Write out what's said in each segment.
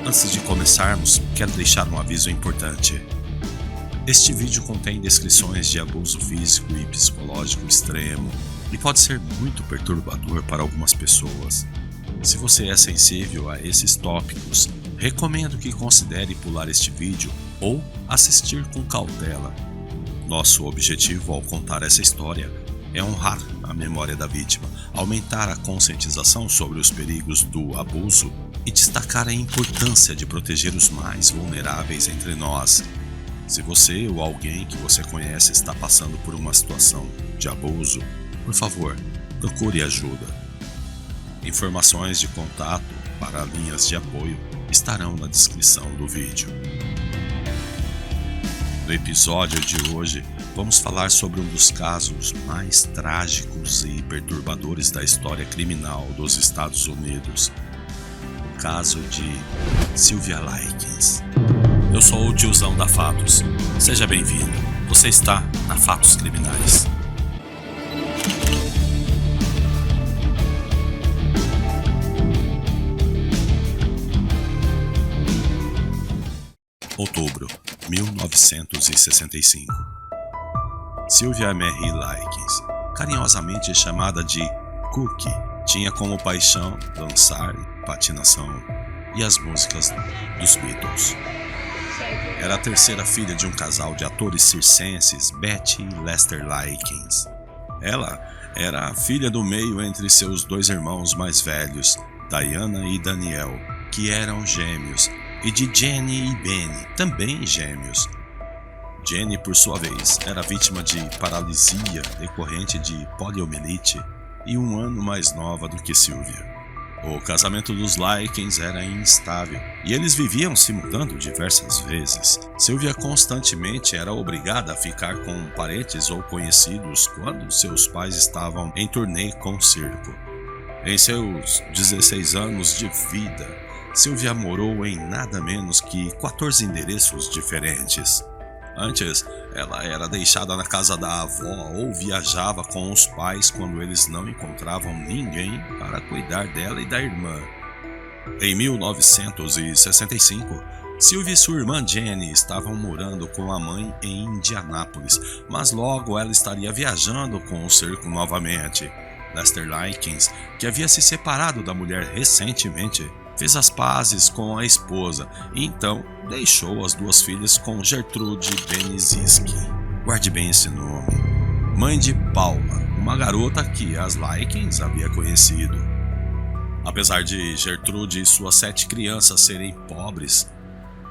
Antes de começarmos, quero deixar um aviso importante. Este vídeo contém descrições de abuso físico e psicológico extremo e pode ser muito perturbador para algumas pessoas. Se você é sensível a esses tópicos, recomendo que considere pular este vídeo ou assistir com cautela. Nosso objetivo ao contar essa história é honrar a memória da vítima, aumentar a conscientização sobre os perigos do abuso e destacar a importância de proteger os mais vulneráveis entre nós. Se você ou alguém que você conhece está passando por uma situação de abuso, por favor, procure ajuda. Informações de contato para linhas de apoio estarão na descrição do vídeo. No episódio de hoje, vamos falar sobre um dos casos mais trágicos e perturbadores da história criminal dos Estados Unidos. O caso de Sylvia Likens. Eu sou o tiozão da Fatos. Seja bem-vindo. Você está na Fatos Criminais. Outubro, 1965. Sylvia Mary Likens, carinhosamente chamada de Cookie, tinha como paixão dançar, patinação e as músicas dos Beatles. Era a terceira filha de um casal de atores circenses, Betty e Lester Likens. Ela era a filha do meio entre seus dois irmãos mais velhos, Diana e Daniel, que eram gêmeos, e de Jenny e Benny, também gêmeos. Jenny, por sua vez, era vítima de paralisia decorrente de poliomielite e um ano mais nova do que Sylvia. O casamento dos Likens era instável e eles viviam se mudando diversas vezes. Sylvia constantemente era obrigada a ficar com parentes ou conhecidos quando seus pais estavam em turnê com o circo. Em seus 16 anos de vida, Sylvia morou em nada menos que 14 endereços diferentes. Antes, ela era deixada na casa da avó ou viajava com os pais quando eles não encontravam ninguém para cuidar dela e da irmã. Em 1965, Sylvia e sua irmã Jenny estavam morando com a mãe em Indianápolis, mas logo ela estaria viajando com o circo novamente. Lester Likens, que havia se separado da mulher recentemente, fez as pazes com a esposa e então deixou as duas filhas com Gertrude Benizinski. Guarde bem esse nome. Mãe de Paula, uma garota que as Likens havia conhecido. Apesar de Gertrude e suas 7 crianças serem pobres,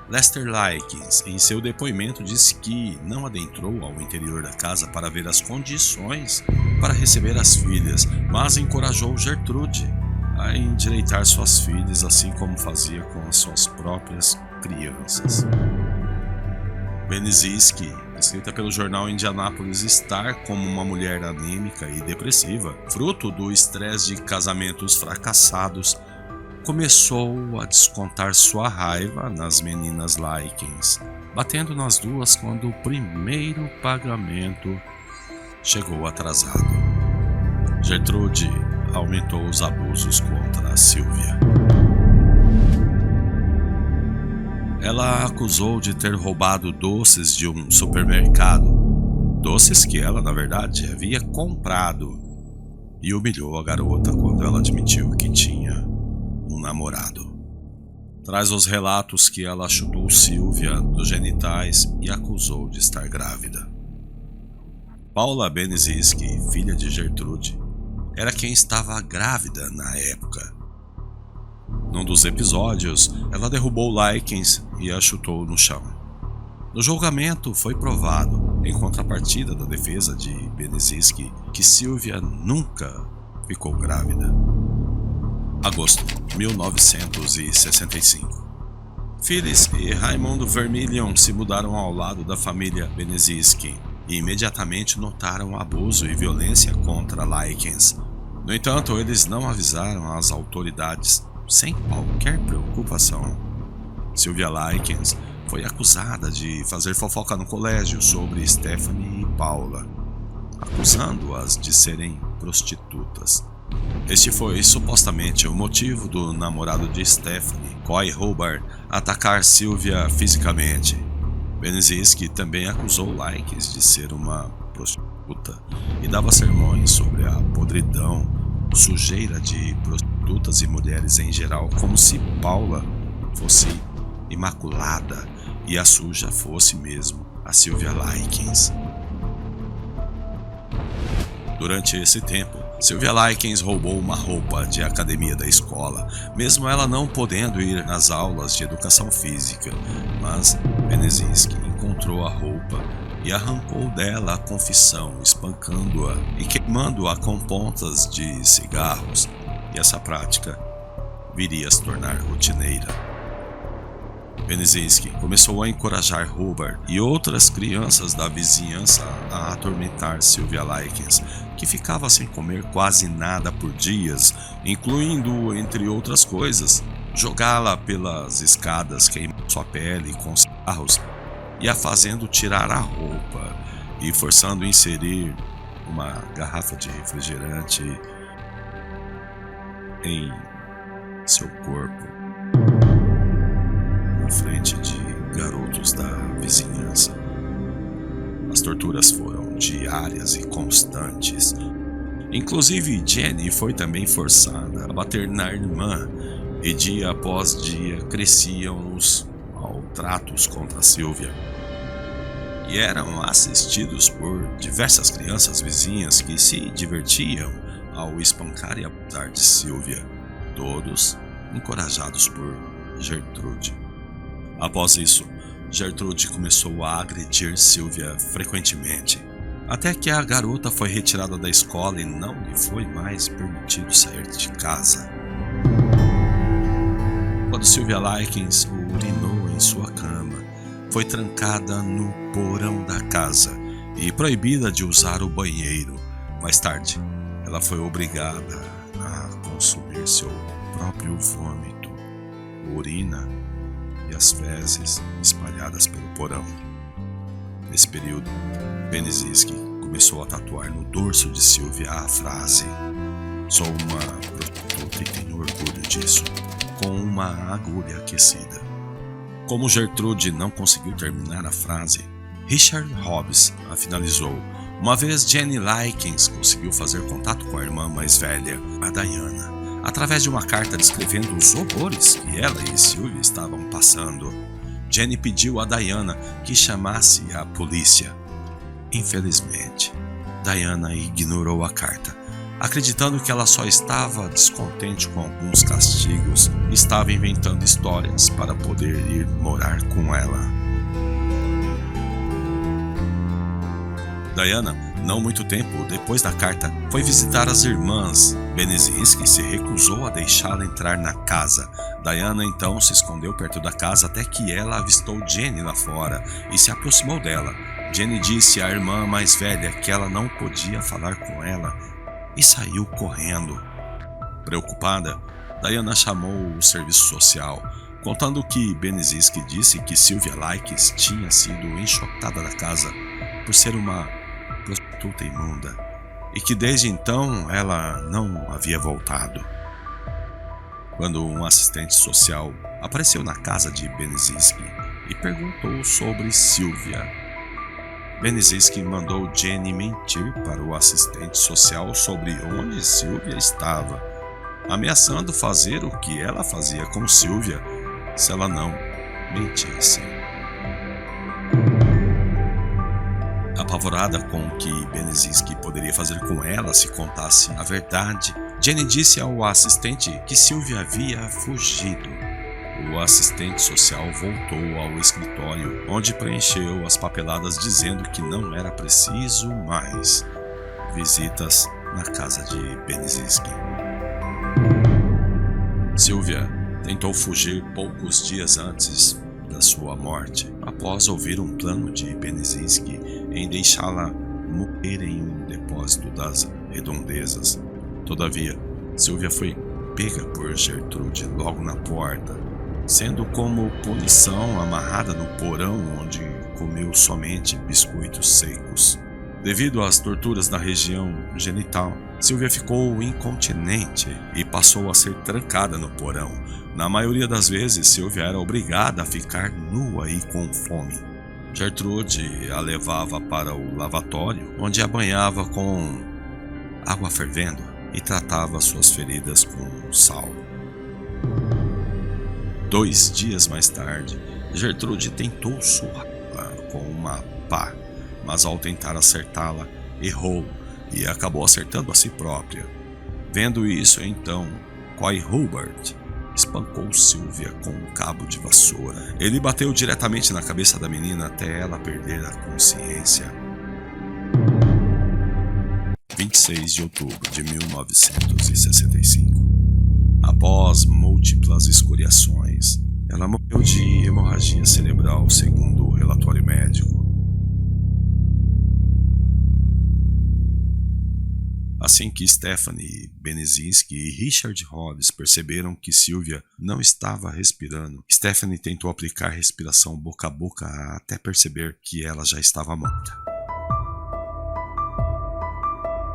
Lester Likens, em seu depoimento, disse que não adentrou ao interior da casa para ver as condições para receber as filhas, mas encorajou Gertrude a endireitar suas filhas, assim como fazia com as suas próprias crianças. Benizinski, descrita pelo jornal Indianapolis Star como uma mulher anêmica e depressiva, fruto do estresse de casamentos fracassados, começou a descontar sua raiva nas meninas Likens, batendo nas duas quando o primeiro pagamento chegou atrasado. Gertrude aumentou os abusos contra a Sylvia. Ela a acusou de ter roubado doces de um supermercado, doces que ela, na verdade, havia comprado, e humilhou a garota quando ela admitiu que tinha um namorado. Traz os relatos que ela chutou Sylvia dos genitais e acusou de estar grávida. Paula Benizinski, filha de Gertrude, era quem estava grávida na época. Num dos episódios, ela derrubou Likens e a chutou no chão. No julgamento, foi provado, em contrapartida da defesa de Benizinski, que Sylvia nunca ficou grávida. Agosto, 1965. Phyllis e Raymond Vermillion se mudaram ao lado da família Benizinski e imediatamente notaram abuso e violência contra Likens. No entanto, eles não avisaram as autoridades sem qualquer preocupação. Sylvia Likens foi acusada de fazer fofoca no colégio sobre Stephanie e Paula, acusando-as de serem prostitutas. Este foi supostamente o motivo do namorado de Stephanie, Coy Hobart, atacar Sylvia fisicamente. Benzinski também acusou Likens de ser uma prostituta e dava sermões sobre a podridão, sujeira de prostitutas e mulheres em geral, como se Paula fosse imaculada e a suja fosse mesmo a Sylvia Likens. Durante esse tempo, Sylvia Likens roubou uma roupa de academia da escola, mesmo ela não podendo ir nas aulas de educação física, mas Benzinski encontrou a roupa e arrancou dela a confissão, espancando-a e queimando-a com pontas de cigarros, e essa prática viria a se tornar rotineira. Benzinski começou a encorajar Hobart e outras crianças da vizinhança a atormentar Sylvia Likens, que ficava sem comer quase nada por dias, incluindo, entre outras coisas, jogá-la pelas escadas, queimando sua pele com cigarros e a fazendo tirar a roupa e forçando a inserir uma garrafa de refrigerante em seu corpo, na frente de garotos da vizinhança. As torturas foram diárias e constantes. Inclusive, Jenny foi também forçada a bater na irmã, e dia após dia cresciam os maltratos contra Sylvia. E eram assistidos por diversas crianças vizinhas que se divertiam ao espancar e abusar de Sylvia, todos encorajados por Gertrude. Após isso, Gertrude começou a agredir Sylvia frequentemente, até que a garota foi retirada da escola e não lhe foi mais permitido sair de casa. Quando Sylvia Likens urinou em sua cama, foi trancada no porão da casa e proibida de usar o banheiro. Mais tarde, ela foi obrigada a consumir seu próprio vômito, urina e as fezes espalhadas pelo porão. Nesse período, Benzinski começou a tatuar no dorso de Sylvia a frase "Sou uma prostituta e tenho orgulho disso", com uma agulha aquecida. Como Gertrude não conseguiu terminar a frase, Richard Hobbs a finalizou. Uma vez Jenny Likens conseguiu fazer contato com a irmã mais velha, a Diana, através de uma carta descrevendo os horrores que ela e Sylvia estavam passando. Jenny pediu a Diana que chamasse a polícia. Infelizmente, Diana ignorou a carta, acreditando que ela só estava descontente com alguns castigos e estava inventando histórias para poder ir morar com ela. Diana, não muito tempo depois da carta, foi visitar as irmãs. Benzinski se recusou a deixá-la entrar na casa. Diana então se escondeu perto da casa até que ela avistou Jenny lá fora e se aproximou dela. Jenny disse à irmã mais velha que ela não podia falar com ela e saiu correndo. Preocupada, Diana chamou o serviço social, contando que Benzinski disse que Sylvia Likens tinha sido enxotada da casa por ser uma prostituta imunda e que desde então ela não havia voltado. Quando um assistente social apareceu na casa de Benzinski e perguntou sobre Sylvia, Benzinski mandou Jenny mentir para o assistente social sobre onde Sylvia estava, ameaçando fazer o que ela fazia com Sylvia se ela não mentisse. Apavorada com o que Benzinski poderia fazer com ela se contasse a verdade, Jenny disse ao assistente que Sylvia havia fugido. O assistente social voltou ao escritório, onde preencheu as papeladas dizendo que não era preciso mais visitas na casa de Benzinski. Sylvia tentou fugir poucos dias antes da sua morte, após ouvir um plano de Benzinski em deixá-la morrer em um depósito das redondezas. Todavia, Sylvia foi pega por Gertrude logo na porta, sendo como punição amarrada no porão onde comeu somente biscoitos secos. Devido às torturas na região genital, Sylvia ficou incontinente e passou a ser trancada no porão. Na maioria das vezes, Sylvia era obrigada a ficar nua e com fome. Gertrude a levava para o lavatório, onde a banhava com água fervendo e tratava suas feridas com sal. 2 dias mais tarde, Gertrude tentou surrá-la com uma pá, mas ao tentar acertá-la, errou e acabou acertando a si própria. Vendo isso, então, Coy Hubert espancou Sylvia com um cabo de vassoura. Ele bateu diretamente na cabeça da menina até ela perder a consciência. 26 de outubro de 1965. Após múltiplas escoriações, ela morreu de hemorragia cerebral, segundo o relatório médico. Assim que Stephanie Benezinski e Richard Hobbs perceberam que Sylvia não estava respirando, Stephanie tentou aplicar respiração boca a boca até perceber que ela já estava morta.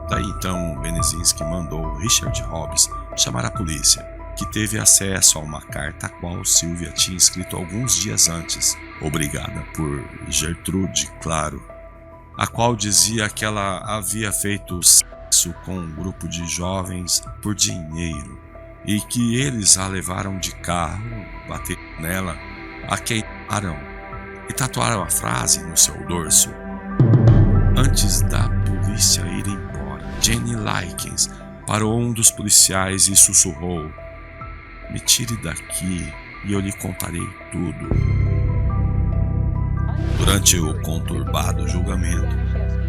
Daí então, Benezinski mandou Richard Hobbs chamar a polícia, que teve acesso a uma carta a qual Sylvia tinha escrito alguns dias antes, obrigada por Gertrude, claro, a qual dizia que ela havia feito sexo com um grupo de jovens por dinheiro e que eles a levaram de carro, bateram nela, a queimaram e tatuaram a frase no seu dorso. Antes da polícia ir embora, Jenny Likens parou um dos policiais e sussurrou: "Me tire daqui e eu lhe contarei tudo." Durante o conturbado julgamento,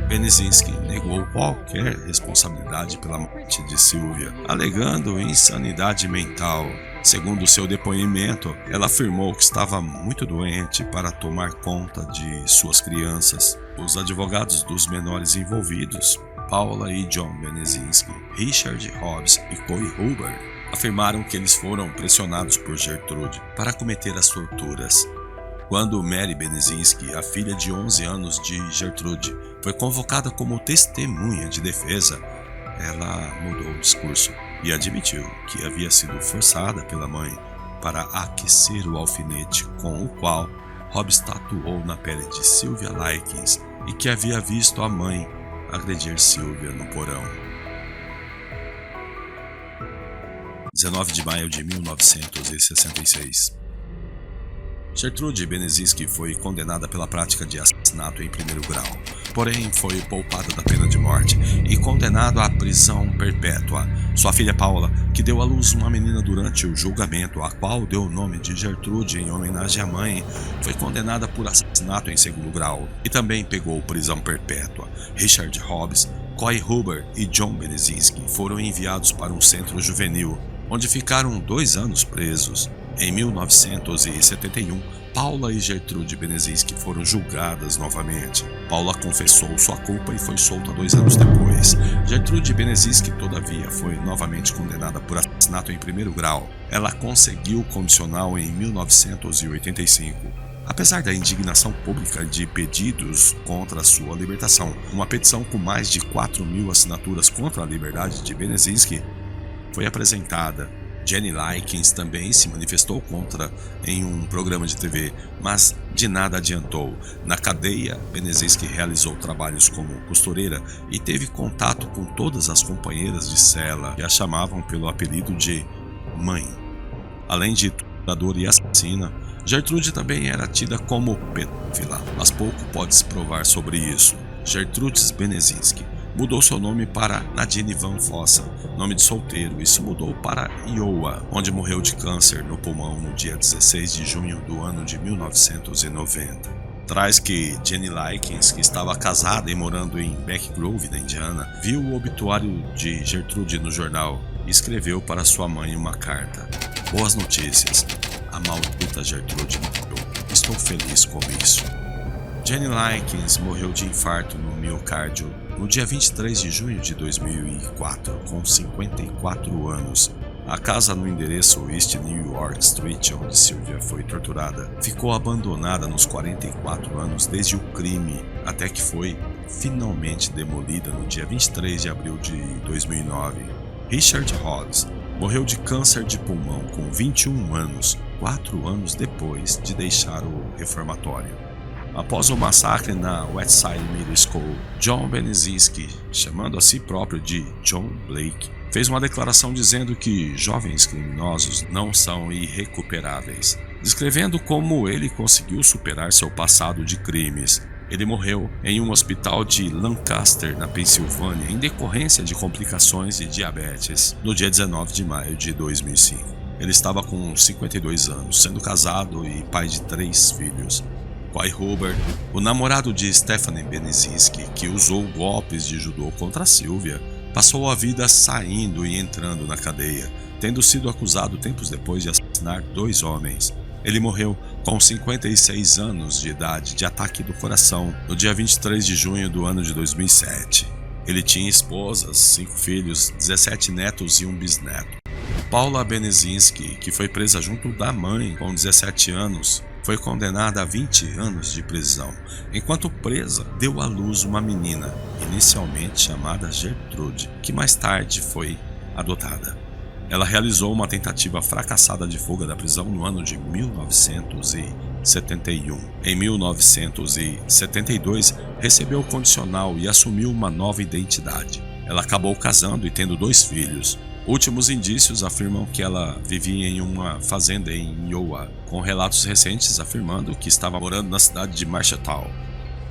Benezinski negou qualquer responsabilidade pela morte de Sylvia, alegando insanidade mental. Segundo seu depoimento, ela afirmou que estava muito doente para tomar conta de suas crianças. Os advogados dos menores envolvidos, Paula e John Benezinski, Richard Hobbs e Coy Hubert, afirmaram que eles foram pressionados por Gertrude para cometer as torturas. Quando Mary Benezinski, a filha de 11 anos de Gertrude, foi convocada como testemunha de defesa, ela mudou o discurso e admitiu que havia sido forçada pela mãe para aquecer o alfinete com o qual Hobbs tatuou na pele de Sylvia Likens e que havia visto a mãe agredir Sylvia no porão. 19 de maio de 1966. Gertrude Benezinski foi condenada pela prática de assassinato em primeiro grau, porém foi poupada da pena de morte e condenada à prisão perpétua. Sua filha Paula, que deu à luz uma menina durante o julgamento, a qual deu o nome de Gertrude em homenagem à mãe, foi condenada por assassinato em segundo grau e também pegou prisão perpétua. Richard Hobbs, Coy Hubert e John Benezinski foram enviados para um centro juvenil, onde ficaram 2 anos presos. Em 1971, Paula e Gertrude Benezinski foram julgadas novamente. Paula confessou sua culpa e foi solta 2 anos depois. Gertrude Benezinski, todavia, foi novamente condenada por assassinato em primeiro grau. Ela conseguiu condicional em 1985. Apesar da indignação pública de pedidos contra sua libertação, uma petição com mais de 4.000 assinaturas contra a liberdade de Benezinski foi apresentada. Jenny Likens também se manifestou contra em um programa de TV, mas de nada adiantou. Na cadeia, Benezinski realizou trabalhos como costureira e teve contato com todas as companheiras de cela, que a chamavam pelo apelido de Mãe. Além de torturadora e assassina, Gertrude também era tida como pedófila, mas pouco pode-se provar sobre isso. Gertrude Benezinski mudou seu nome para Nadine Van Fossa, nome de solteiro, e se mudou para Iowa, onde morreu de câncer no pulmão no dia 16 de junho do ano de 1990. Traz que Jenny Likens, que estava casada e morando em Back Grove, na Indiana, viu o obituário de Gertrude no jornal e escreveu para sua mãe uma carta. Boas notícias, a maldita Gertrude morreu. Estou feliz com isso. Jenny Likens morreu de infarto no miocárdio no dia 23 de junho de 2004, com 54 anos. A casa no endereço East New York Street, onde Sylvia foi torturada, ficou abandonada nos 44 anos desde o crime até que foi finalmente demolida no dia 23 de abril de 2009. Richard Hoggs morreu de câncer de pulmão com 21 anos, 4 anos depois de deixar o reformatório. Após o massacre na Westside Middle School, John Benezinski, chamando a si próprio de John Blake, fez uma declaração dizendo que jovens criminosos não são irrecuperáveis, descrevendo como ele conseguiu superar seu passado de crimes. Ele morreu em um hospital de Lancaster, na Pensilvânia, em decorrência de complicações de diabetes, no dia 19 de maio de 2005. Ele estava com 52 anos, sendo casado e pai de 3 filhos. Coy Hubbard, o namorado de Stephanie Benezinski, que usou golpes de judô contra Sylvia, passou a vida saindo e entrando na cadeia, tendo sido acusado tempos depois de assassinar 2 homens. Ele morreu com 56 anos de idade de ataque do coração no dia 23 de junho do ano de 2007. Ele tinha esposas, 5 filhos, 17 netos e um bisneto. Paula Benezinski, que foi presa junto da mãe com 17 anos, foi condenada a 20 anos de prisão. Enquanto presa, deu à luz uma menina, inicialmente chamada Gertrude, que mais tarde foi adotada. Ela realizou uma tentativa fracassada de fuga da prisão no ano de 1971. Em 1972, recebeu condicional e assumiu uma nova identidade. Ela acabou casando e tendo 2 filhos. Últimos indícios afirmam que ela vivia em uma fazenda em Iowa, com relatos recentes afirmando que estava morando na cidade de Marshalltown.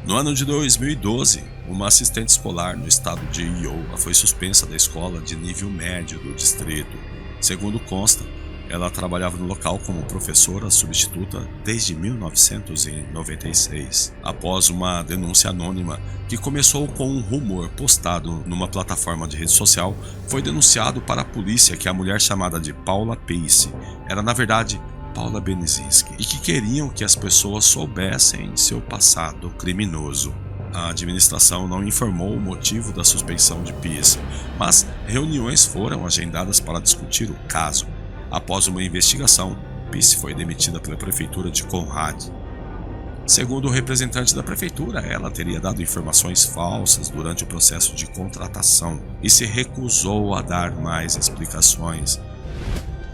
No ano de 2012, uma assistente escolar no estado de Iowa foi suspensa da escola de nível médio do distrito. Segundo consta, ela trabalhava no local como professora substituta desde 1996. Após uma denúncia anônima que começou com um rumor postado numa plataforma de rede social, foi denunciado para a polícia que a mulher chamada de Paula Pace era na verdade Paula Benezinski e que queriam que as pessoas soubessem seu passado criminoso. A administração não informou o motivo da suspensão de Pace, mas reuniões foram agendadas para discutir o caso. Após uma investigação, Pace foi demitida pela prefeitura de Conrad. Segundo o representante da prefeitura, ela teria dado informações falsas durante o processo de contratação e se recusou a dar mais explicações.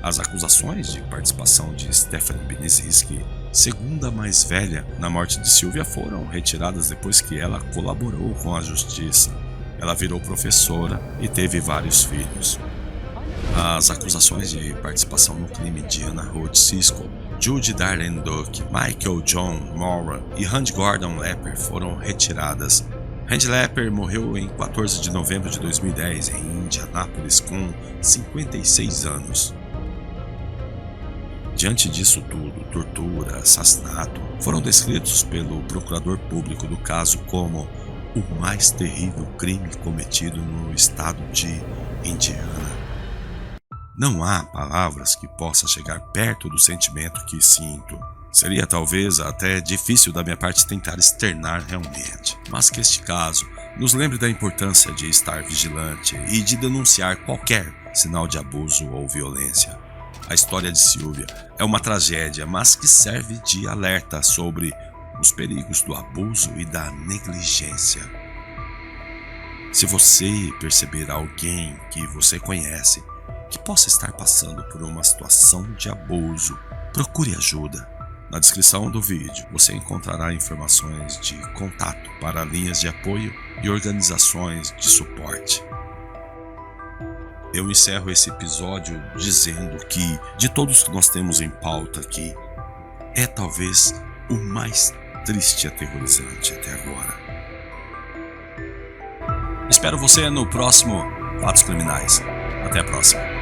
As acusações de participação de Stephanie Benezinski, segunda mais velha, na morte de Sylvia foram retiradas depois que ela colaborou com a justiça. Ela virou professora e teve vários filhos. As acusações de participação no crime de Anna Ruth Sisco, Judy Darlene Duke, Michael John Mora e Randy Gordon Lepper foram retiradas. Randy Lepper morreu em 14 de novembro de 2010 em Indianápolis com 56 anos. Diante disso tudo, tortura, assassinato, foram descritos pelo procurador público do caso como o mais terrível crime cometido no estado de Indiana. Não há palavras que possam chegar perto do sentimento que sinto. Seria talvez até difícil da minha parte tentar externar realmente, mas que este caso nos lembre da importância de estar vigilante e de denunciar qualquer sinal de abuso ou violência. A história de Sylvia é uma tragédia, mas que serve de alerta sobre os perigos do abuso e da negligência. Se você perceber alguém que você conhece que possa estar passando por uma situação de abuso, procure ajuda. Na descrição do vídeo você encontrará informações de contato para linhas de apoio e organizações de suporte. Eu encerro esse episódio dizendo que, de todos que nós temos em pauta aqui, é talvez o mais triste e aterrorizante até agora. Espero você no próximo Fatos Criminais. Até a próxima.